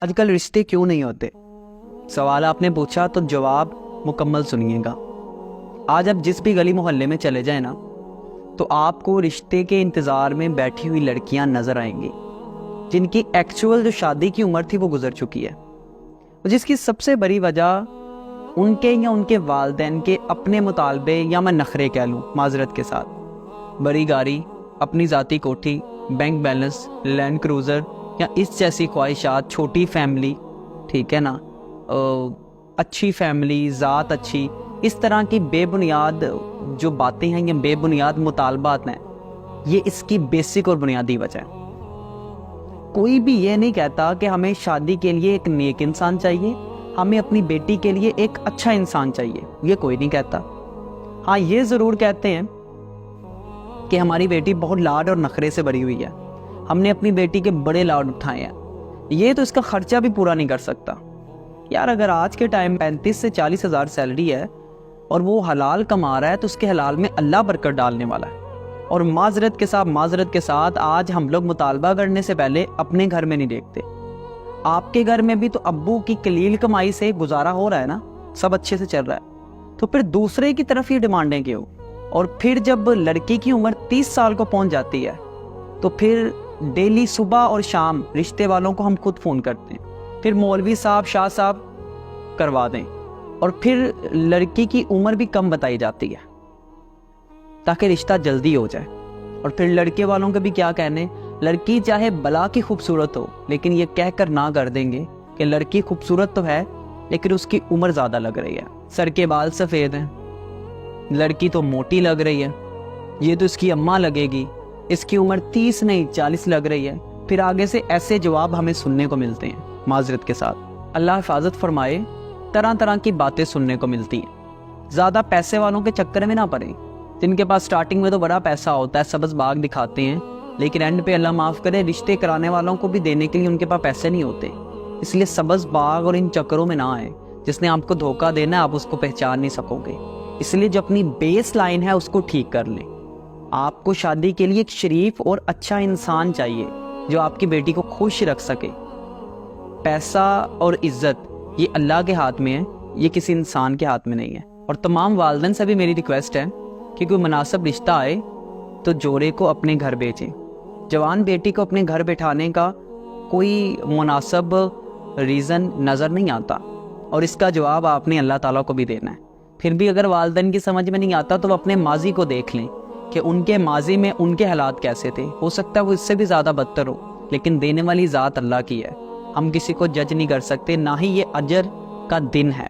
آج کل رشتے کیوں نہیں ہوتے؟ سوال آپ نے پوچھا تو جواب مکمل سنیے گا۔ آج آپ جس بھی گلی محلے میں چلے جائیں نا تو آپ کو رشتے کے انتظار میں بیٹھی ہوئی لڑکیاں نظر آئیں گی جن کی ایکچول جو شادی کی عمر تھی وہ گزر چکی ہے، جس کی سب سے بڑی وجہ ان کے یا ان کے والدین کے اپنے مطالبے یا میں نخرے کہہ لوں معذرت کے ساتھ، بڑی گاڑی، اپنی ذاتی کوٹھی، بینک بیلنس، لینڈ کروزر یا اس جیسی خواہشات، چھوٹی فیملی، ٹھیک ہے نا، اچھی فیملی، ذات اچھی، اس طرح کی بے بنیاد جو باتیں ہیں یا بے بنیاد مطالبات ہیں، یہ اس کی بیسک اور بنیادی وجہ ہے۔ کوئی بھی یہ نہیں کہتا کہ ہمیں شادی کے لیے ایک نیک انسان چاہیے، ہمیں اپنی بیٹی کے لیے ایک اچھا انسان چاہیے، یہ کوئی نہیں کہتا۔ ہاں یہ ضرور کہتے ہیں کہ ہماری بیٹی بہت لاڈ اور نخرے سے بھری ہوئی ہے، ہم نے اپنی بیٹی کے بڑے لاڈ اٹھائے ہیں، یہ تو اس کا خرچہ بھی پورا نہیں کر سکتا۔ یار اگر آج کے ٹائم 35 سے 40 ہزار سیلری ہے اور وہ حلال کما رہا ہے تو اس کے حلال میں اللہ برکت ڈالنے والا ہے۔ اور معذرت کے ساتھ آج ہم لوگ مطالبہ کرنے سے پہلے اپنے گھر میں نہیں دیکھتے۔ آپ کے گھر میں بھی تو ابو کی قلیل کمائی سے گزارا ہو رہا ہے نا، سب اچھے سے چل رہا ہے، تو پھر دوسرے کی طرف یہ ڈیمانڈیں کیوں؟ اور پھر جب لڑکی کی عمر 30 سال کو پہنچ جاتی ہے تو پھر ڈیلی صبح اور شام رشتے والوں کو ہم خود فون کرتے ہیں، پھر مولوی صاحب، شاہ صاحب کروا دیں، اور پھر لڑکی کی عمر بھی کم بتائی جاتی ہے تاکہ رشتہ جلدی ہو جائے۔ اور پھر لڑکے والوں کے بھی کیا کہنے، لڑکی چاہے بلا کی خوبصورت ہو لیکن یہ کہہ کر نہ کر دیں گے کہ لڑکی خوبصورت تو ہے لیکن اس کی عمر زیادہ لگ رہی ہے، سر کے بال سفید ہیں، لڑکی تو موٹی لگ رہی ہے، یہ تو اس کی اماں لگے گی، اس کی عمر 30 نہیں 40 لگ رہی ہے۔ پھر آگے سے ایسے جواب ہمیں سننے کو ملتے ہیں، معذرت کے ساتھ اللہ حفاظت فرمائے، طرح طرح کی باتیں سننے کو ملتی ہیں۔ زیادہ پیسے والوں کے چکر میں نہ پڑیں، جن کے پاس سٹارٹنگ میں تو بڑا پیسہ ہوتا ہے، سبز باغ دکھاتے ہیں، لیکن اینڈ پہ اللہ معاف کرے رشتے کرانے والوں کو بھی دینے کے لیے ان کے پاس پیسے نہیں ہوتے۔ اس لیے سبز باغ اور ان چکروں میں نہ آئے، جس نے آپ کو دھوکہ دینا ہے آپ اس کو پہچان نہیں سکو گے۔ اس لیے جو اپنی بیس لائن ہے اس کو ٹھیک کر لیں۔ آپ کو شادی کے لیے ایک شریف اور اچھا انسان چاہیے جو آپ کی بیٹی کو خوش رکھ سکے۔ پیسہ اور عزت یہ اللہ کے ہاتھ میں ہے، یہ کسی انسان کے ہاتھ میں نہیں ہے۔ اور تمام والدین سے بھی میری ریکویسٹ ہے کہ کوئی مناسب رشتہ آئے تو جوڑے کو اپنے گھر بھیجیں۔ جوان بیٹی کو اپنے گھر بٹھانے کا کوئی مناسب ریزن نظر نہیں آتا، اور اس کا جواب آپ نے اللہ تعالیٰ کو بھی دینا ہے۔ پھر بھی اگر والدین کی سمجھ میں نہیں آتا تو وہ اپنے ماضی کو دیکھ لیں کہ ان کے ماضی میں ان کے حالات کیسے تھے، ہو سکتا ہے وہ اس سے بھی زیادہ بدتر ہو، لیکن دینے والی ذات اللہ کی ہے، ہم کسی کو جج نہیں کر سکتے، نہ ہی یہ اجر کا دن ہے۔